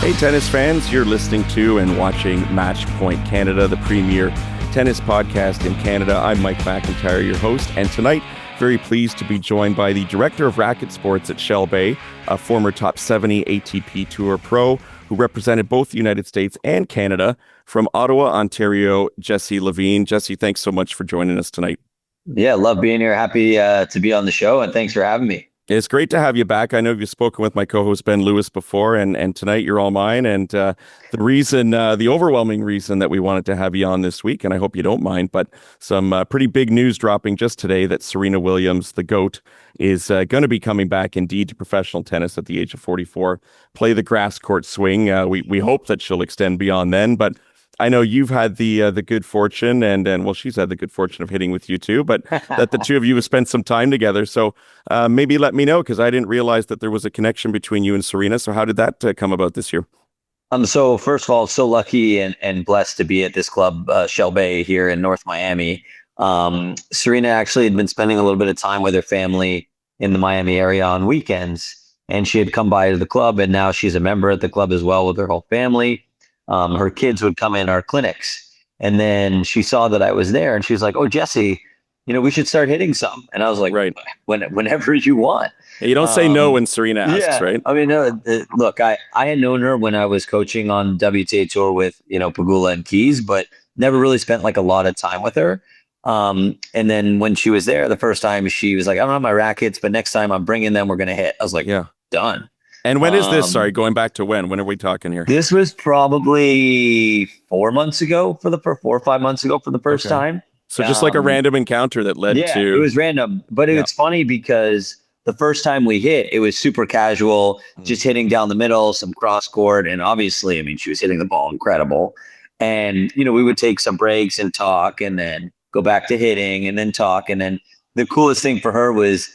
Hey, tennis fans, you're listening to and watching Match Point Canada, the premier tennis podcast in Canada. I'm Mike McIntyre, your host, and tonight, very pleased to be joined by the Director of Racket Sports at Shell Bay, a former top 70 ATP Tour pro who represented both the United States and Canada from Ottawa, Ontario, Jesse Levine. Jesse, thanks so much for joining us tonight. Yeah, love being here. Happy to be on the show, and thanks for having me. It's great to have you back. I know you've spoken with my co-host Ben Lewis before, and tonight you're all mine. And the overwhelming reason that we wanted to have you on this week, and I hope you don't mind, but some pretty big news dropping just today that Serena Williams, the GOAT, is going to be coming back indeed to professional tennis at the age of 44, play the grass court swing. We hope that she'll extend beyond then, but I know you've had the good fortune, and well, she's had the good fortune of hitting with you too, but that the two of you have spent some time together. So maybe let me know, because I didn't realize that there was a connection between you and Serena. So how did that come about this year? So first of all, so lucky and blessed to be at this club, Shell Bay here in North Miami. Serena actually had been spending a little bit of time with her family in the Miami area on weekends, and she had come by to the club, and now she's a member at the club as well with her whole family. Her kids would come in our clinics, and then she saw that I was there, and she was like, "Oh, Jesse, we should start hitting some." And I was like, right. Whenever you want. Hey, you don't say no when Serena asks, right? I mean, look, I had known her when I was coaching on WTA Tour with, Pegula and Keys, but never really spent like a lot of time with her. And then when she was there the first time, she was like, "I don't have my rackets, but next time I'm bringing them, we're going to hit." I was like, yeah, done. And when is this? Sorry, going back to when are we talking here? This was probably 4 months ago 4 or 5 months ago for the first time. So just like a random encounter that led to... it was random, but it's funny because the first time we hit, it was super casual, just hitting down the middle, some cross court. And obviously, I mean, she was hitting the ball incredible. And, we would take some breaks and talk, and then go back to hitting and then talk. And then the coolest thing for her was,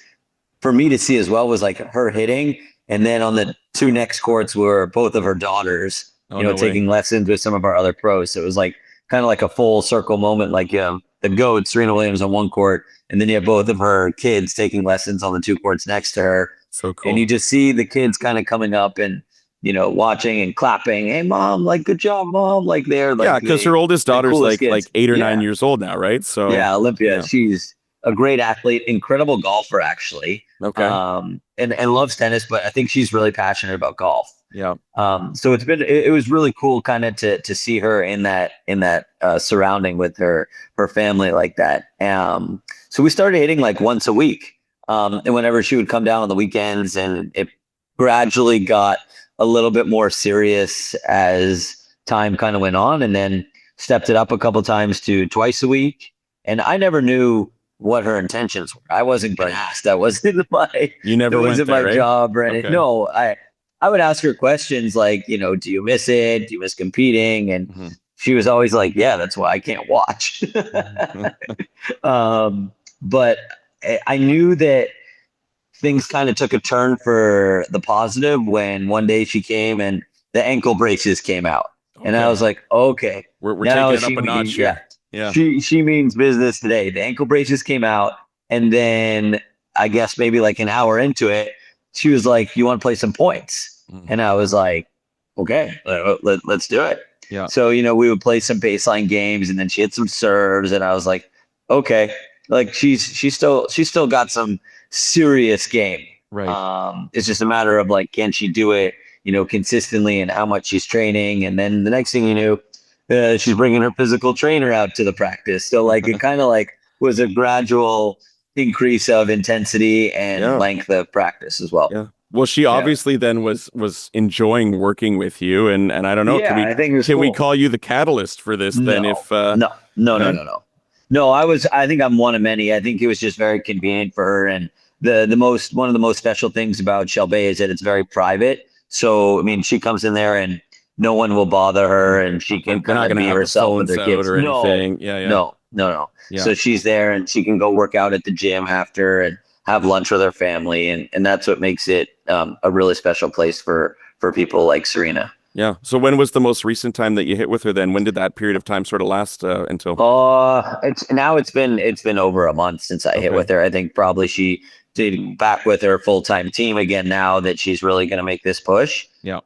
for me to see as well, was like her hitting. And then on the two next courts were both of her daughters, taking lessons with some of our other pros. So it was like kind of like a full circle moment, like the GOAT, Serena Williams, on one court, and then you have both of her kids taking lessons on the two courts next to her. So cool. And you just see the kids kind of coming up and, watching and clapping. "Hey, Mom, like, good job, Mom." Like they're like, yeah, because her oldest daughter's like 8 or 9 years old now, right? So yeah, Olympia, she's a great athlete, incredible golfer, actually. Okay. And loves tennis, but I think she's really passionate about golf. Yeah. So it was really cool kind of to see her in that surrounding with her family like that. So we started hitting like once a week. And whenever she would come down on the weekends, and it gradually got a little bit more serious as time kind of went on, and then stepped it up a couple times to twice a week. And I never knew what her intentions were. I wasn't going to ask. That wasn't my job or anything. Okay. No, I would ask her questions like, do you miss it? Do you miss competing? And she was always like, "Yeah, that's why I can't watch." But I knew that things kind of took a turn for the positive when one day she came and the ankle braces came out. Okay. And I was like, okay, we're taking it up a notch here. Yeah. She means business today. The ankle braces came out, and then I guess maybe like an hour into it, she was like, "You want to play some points?" And I was like, "Okay, let's do it." Yeah. So, we would play some baseline games, and then she hit some serves, and I was like, "Okay." Like she's still got some serious game. Right. It's just a matter of like, can she do it, consistently, and how much she's training. And then the next thing you knew, she's bringing her physical trainer out to the practice. So like it kind of like was a gradual increase of intensity and length of practice as well. Yeah. Well, she obviously then was enjoying working with you, and I don't know. Yeah, can we call you the catalyst for this then? No, I think I'm one of many. I think it was just very convenient for her, and one of the most special things about Shell Bay is that it's very private. So I mean, she comes in there and no one will bother her, and she can kind of be herself with her kids or anything. No. Yeah. So she's there, and she can go work out at the gym after and have lunch with her family, and that's what makes it a really special place for people like Serena. Yeah. So when was the most recent time that you hit with her then? When did that period of time sort of last until? It's been over a month since I hit with her. I think probably she back with her full-time team again now that she's really going to make this push. Yeah.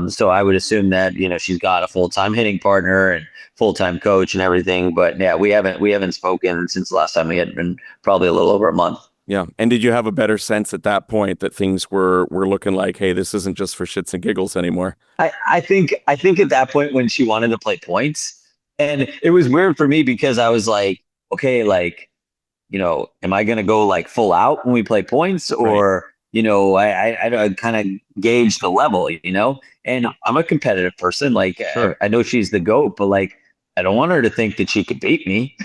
So I would assume that, she's got a full-time hitting partner and full-time coach and everything. But yeah, we haven't spoken since the last time. We had been probably a little over a month. Yeah. And did you have a better sense at that point that things were looking like, hey, this isn't just for shits and giggles anymore? I think at that point when she wanted to play points, and it was weird for me because I was like, okay, like, am I going to go like full out when we play points, or, I kind of gauge the level, and I'm a competitive person. Like, Sure. I know she's the GOAT, but like, I don't want her to think that she could beat me.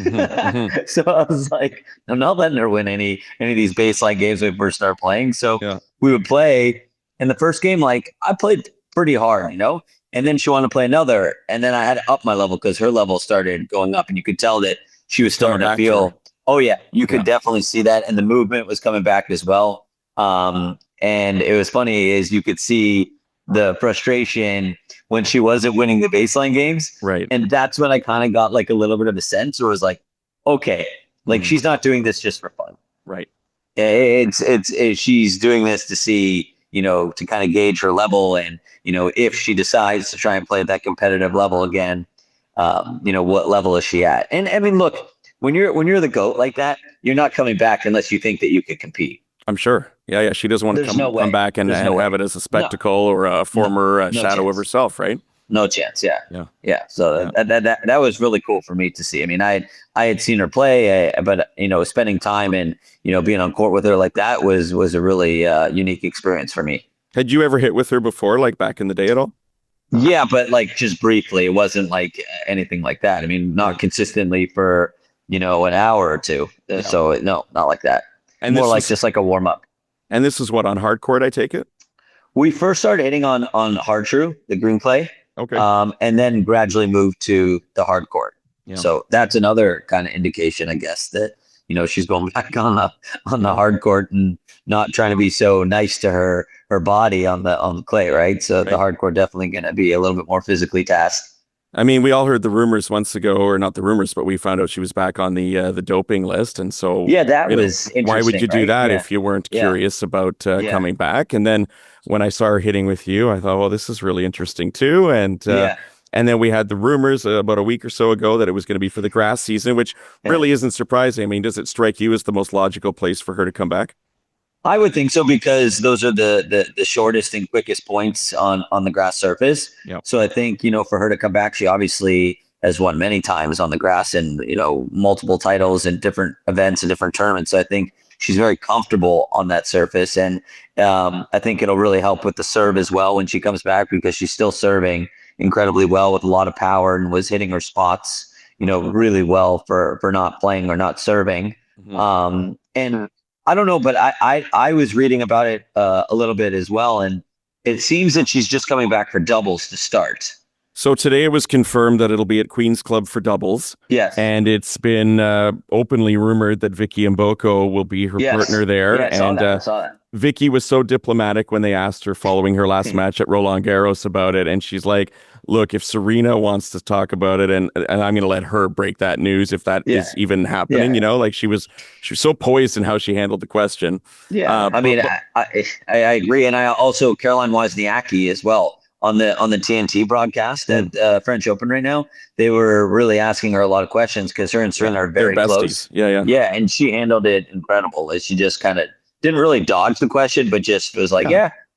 So I was like, I'm not letting her win any of these baseline games when we first start playing. So we would play. In the first game, like, I played pretty hard, and then she wanted to play another. And then I had to up my level because her level started going up, and you could tell that she was starting to feel, oh yeah, you could definitely see that. And the movement was coming back as well. And it was funny is you could see the frustration when she wasn't winning the baseline games. Right. And that's when I kind of got like a little bit of a sense where it was like, okay, like she's not doing this just for fun. Right. It's she's doing this to see, to kind of gauge her level. And, if she decides to try and play at that competitive level again, what level is she at? And I mean, look, when you're the GOAT like that, you're not coming back unless you think that you could compete. I'm sure. Yeah. She doesn't want to come back and have it as a spectacle or a former shadow of herself, right? No chance. Yeah. So that was really cool for me to see. I mean, I had seen her play, but spending time and being on court with her like that was a really unique experience for me. Had you ever hit with her before, like back in the day at all? Yeah, but like just briefly. It wasn't like anything like that. I mean, not consistently for an hour or two. No. So no, not like that. And more like just like a warm up. And this is what, on hard court, I take it? We first started hitting on hard true, the green clay. Okay. And then gradually moved to the hard court. Yeah. So that's another kind of indication, I guess, that she's going back on the hard court and not trying to be so nice to her body on the clay, right? So the hard court definitely going to be a little bit more physically tasked. I mean, we all heard the rumors months ago, or not the rumors, but we found out she was back on the doping list, and so that was interesting. Why would you do that if you weren't curious about coming back? And then when I saw her hitting with you, I thought, well, this is really interesting too. And then we had the rumors about a week or so ago that it was going to be for the grass season, which really isn't surprising. I mean, does it strike you as the most logical place for her to come back? I would think so, because those are the shortest and quickest points on the grass surface. Yep. So I think, for her to come back, she obviously has won many times on the grass and, multiple titles in different events and different tournaments. So I think she's very comfortable on that surface. And I think it'll really help with the serve as well when she comes back, because she's still serving incredibly well with a lot of power and was hitting her spots, really well for not playing or not serving. Mm-hmm. And I don't know, but I was reading about it a little bit as well, and it seems that she's just coming back for doubles to start. So today it was confirmed that it'll be at Queen's Club for doubles. Yes. And it's been openly rumored that Vicky Mboko will be her partner there. Yeah, I saw that. Vicky was so diplomatic when they asked her following her last match at Roland Garros about it. And she's like, look, if Serena wants to talk about it, and I'm going to let her break that news if that is even happening, like she was so poised in how she handled the question. Yeah. I agree. And I also, Caroline Wozniacki as well, on the TNT broadcast at French Open right now, they were really asking her a lot of questions because her and Serena are very close. Yeah. And she handled it incredible. She just kind of didn't really dodge the question, but just was like,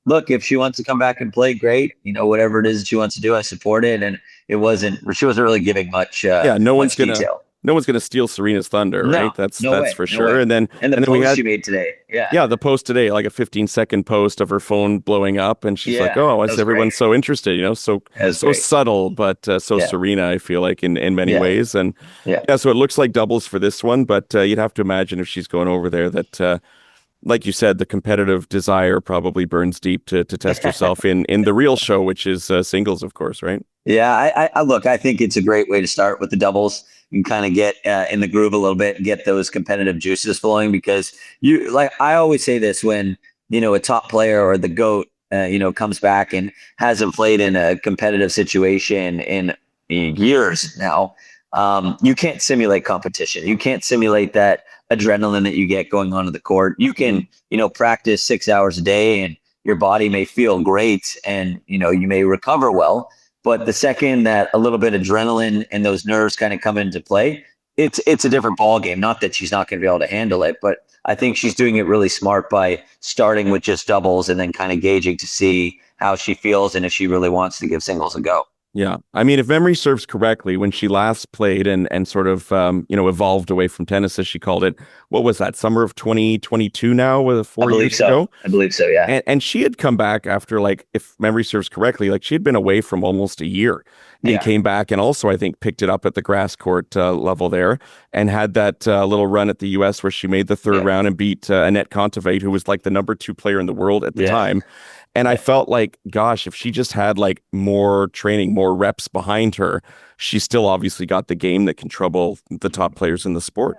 look, if she wants to come back and play, great. Whatever it is that she wants to do, I support it. And she wasn't really giving much much detail. No one's going to steal Serena's thunder, right? That's for sure. And then post she made today. Yeah, the post today, like a 15-second post of her phone blowing up, and she's like, "Oh, why is everyone so interested?" So subtle, but so Serena, I feel like in many ways. And so it looks like doubles for this one, but you'd have to imagine if she's going over there that. Like you said, the competitive desire probably burns deep to test herself in the real show, which is singles, of course, right? Yeah, I think it's a great way to start with the doubles and kind of get in the groove a little bit and get those competitive juices flowing, because I always say this when, a top player or the GOAT, comes back and hasn't played in a competitive situation in years now. You can't simulate competition. You can't simulate that adrenaline that you get going onto the court. You can, practice 6 hours a day and your body may feel great and, you may recover well. But the second that a little bit of adrenaline and those nerves kind of come into play, it's a different ball game. Not that she's not going to be able to handle it, but I think she's doing it really smart by starting with just doubles and then kind of gauging to see how she feels and if she really wants to give singles a go. Yeah. I mean, if memory serves correctly, when she last played and sort of, evolved away from tennis, as she called it, what was that, summer of 2022 now, with 4 years ago? I believe so, yeah. And she had come back after, like, if memory serves correctly, like she had been away from almost a year and came back and also, I think, picked it up at the grass court level there and had that little run at the U.S. where she made the third round and beat Annette Kontaveit, who was like the number 2 player in the world at the time. And I felt like, gosh, if she just had like more training, more reps behind her, she still obviously got the game that can trouble the top players in the sport.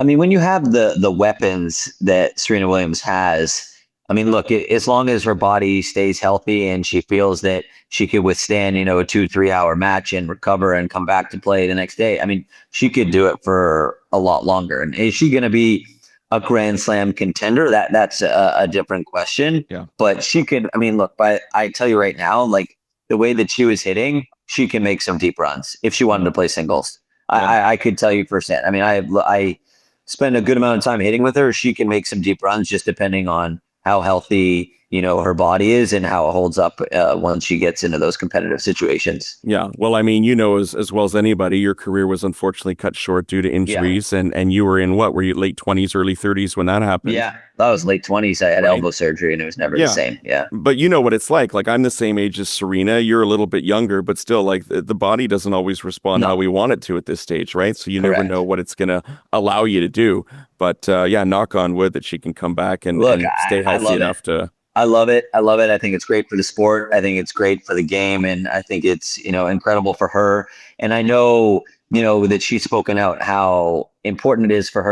I mean, when you have the weapons that Serena Williams has, I mean, look, as long as her body stays healthy and she feels that she could withstand, a 2-3 hour match and recover and come back to play the next day, I mean, she could do it for a lot longer. And is she going to be a Grand Slam contender? That's a different question. Yeah. But she could, I mean, look, I tell you right now, like the way that she was hitting, she can make some deep runs if she wanted to play singles. Yeah. I could tell you firsthand. I mean, I spend a good amount of time hitting with her. She can make some deep runs just depending on how healthy, her body is and how it holds up once she gets into those competitive situations. Yeah. Well, I mean, as well as anybody, your career was unfortunately cut short due to injuries and you were in were you late 20s, early 30s when that happened? Yeah. That was late 20s. I had elbow surgery and it was never the same. Yeah. But you know what it's like. Like, I'm the same age as Serena. You're a little bit younger, but still, like, the body doesn't always respond how we want it to at this stage, right? So you never know what it's going to allow you to do. But knock on wood that she can come back and stay healthy enough to... I love it. I think it's great for the sport. I think it's great for the game. And I think it's, incredible for her. And I know, that she's spoken out how important it is for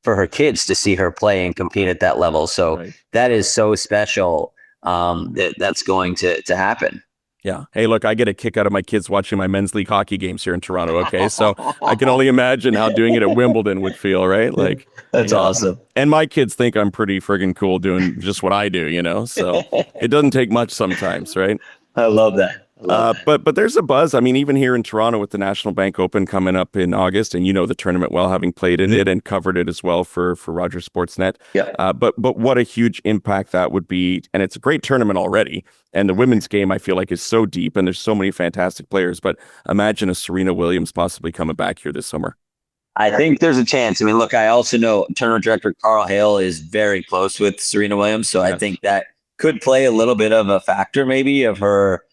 her kids to see her play and compete at that level. So that is so special that's going to happen. Yeah. Hey, look, I get a kick out of my kids watching my men's league hockey games here in Toronto. Okay. So I can only imagine how doing it at Wimbledon would feel, right? Like, that's awesome. And my kids think I'm pretty friggin' cool doing just what I do, so it doesn't take much sometimes, right? I love that. But there's a buzz. I mean, even here in Toronto with the National Bank Open coming up in August, and the tournament well, having played in it and covered it as well for Rogers Sportsnet. Yeah. But what a huge impact that would be, and it's a great tournament already. And the women's game, I feel like, is so deep, and there's so many fantastic players. But imagine a Serena Williams possibly coming back here this summer. I think there's a chance. I mean, look, I also know tournament director Carl Hale is very close with Serena Williams, so I think that could play a little bit of a factor, maybe, of her.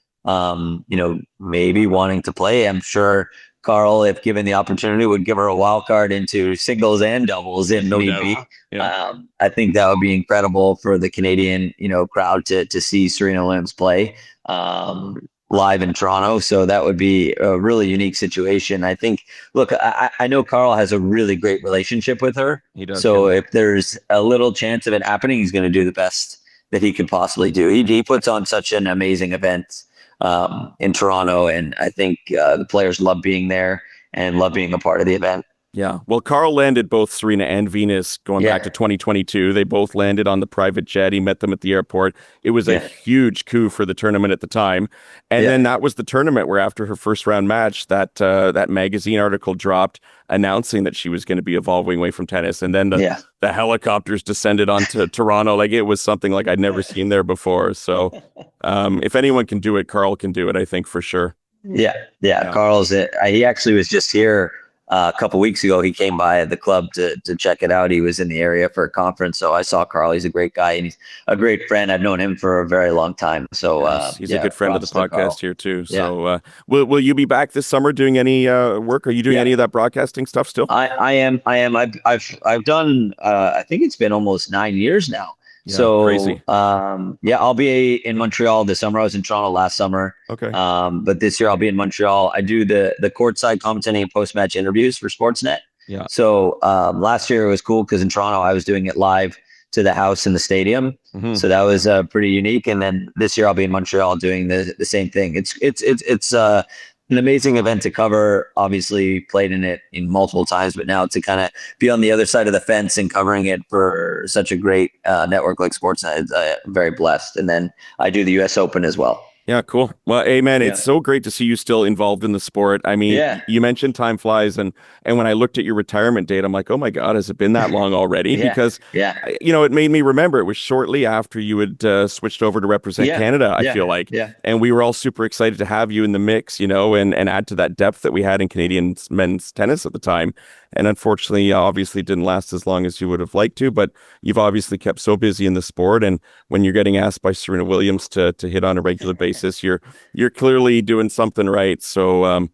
Maybe wanting to play. I'm sure Carl, if given the opportunity, would give her a wild card into singles and doubles if need be. Yeah. I think that would be incredible for the Canadian, crowd to see Serena Williams play live in Toronto. So that would be a really unique situation. I think, look, I know Carl has a really great relationship with her. He does. So if there's a little chance of it happening, he's going to do the best that he could possibly do. He puts on such an amazing event in Toronto, and I think the players love being there and love being a part of the event. Yeah. Well, Carl landed both Serena and Venus going back to 2022. They both landed on the private jet. He met them at the airport. It was a huge coup for the tournament at the time. And then that was the tournament where, after her first round match, that magazine article dropped announcing that she was going to be evolving away from tennis. And then the helicopters descended onto Toronto. Like, it was something like I'd never seen there before. So if anyone can do it, Carl can do it, I think, for sure. Yeah. Carl's it. He actually was just here a couple weeks ago. He came by the club to check it out. He was in the area for a conference. So I saw Carl. He's a great guy and he's a great friend. I've known him for a very long time. So he's a good friend of the podcast here too. So will you be back this summer doing any work? Are you doing any of that broadcasting stuff still? I am. I've done, I think it's been almost 9 years now. Yeah, so crazy. I'll be in Montreal this summer. I was in Toronto last summer. Okay. But this year I'll be in Montreal. I do the courtside commentating and post-match interviews for Sportsnet. Yeah. So last year it was cool because in Toronto I was doing it live to the house in the stadium. Mm-hmm. So that was pretty unique. And then this year I'll be in Montreal doing the same thing. It's an amazing event to cover. Obviously played in it in multiple times, but now to kind of be on the other side of the fence and covering it for such a great network like Sportsnet, I'm very blessed. And then I do the US Open as well. Yeah, cool. Well, hey man, Yeah. it's so great to see you still involved in the sport. I mean, Yeah. you mentioned time flies, and when I looked at your retirement date, I'm like, oh my God, has it been that long already? Yeah. Because Yeah. it made me remember it was shortly after you had switched over to represent Yeah. Canada, I Yeah. feel like. Yeah. And we were all super excited to have you in the mix, and add to that depth that we had in Canadian men's tennis at the time. And unfortunately, obviously, it didn't last as long as you would have liked to, but you've obviously kept so busy in the sport. And when you're getting asked by Serena Williams to hit on a regular basis, you're clearly doing something right. So,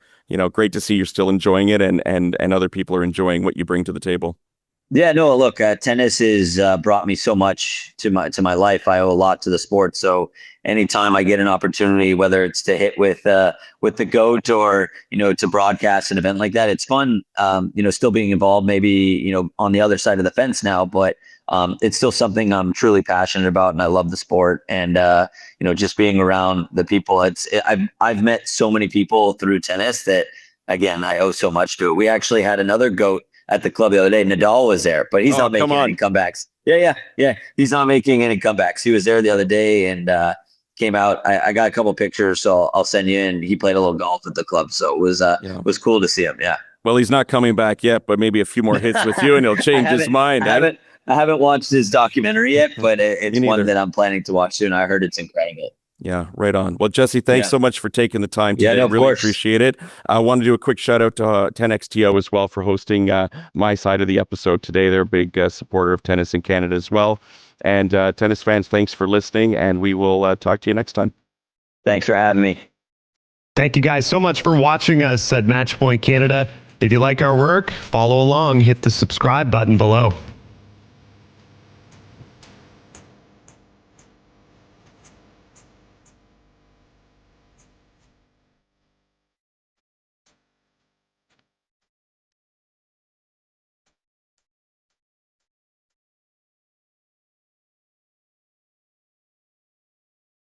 great to see you're still enjoying it, and other people are enjoying what you bring to the table. Yeah, no, look, tennis has brought me so much to my life. I owe a lot to the sport. So anytime I get an opportunity, whether it's to hit with the GOAT or, to broadcast an event like that, it's fun, still being involved, maybe, on the other side of the fence now, but it's still something I'm truly passionate about, and I love the sport. And, just being around the people, I've met so many people through tennis that, again, I owe so much to it. We actually had another GOAT at the club the other day. Nadal was there, but he's not making any comebacks. Yeah. He's not making any comebacks. He was there the other day and came out. I got a couple pictures, so I'll send you in. He played a little golf at the club, so it was cool to see him. Yeah. Well, he's not coming back yet, but maybe a few more hits with you and he'll change his mind. I haven't watched his documentary yet, but it's one that I'm planning to watch soon. I heard it's incredible. Yeah, right on. Well, Jesse, thanks so much for taking the time today. Yeah, no, really appreciate it. I want to do a quick shout out to 10XTO as well for hosting my side of the episode today. They're a big supporter of tennis in Canada as well. And tennis fans, thanks for listening, and we will talk to you next time. Thanks for having me. Thank you guys so much for watching us at Matchpoint Canada. If you like our work, follow along, hit the subscribe button below.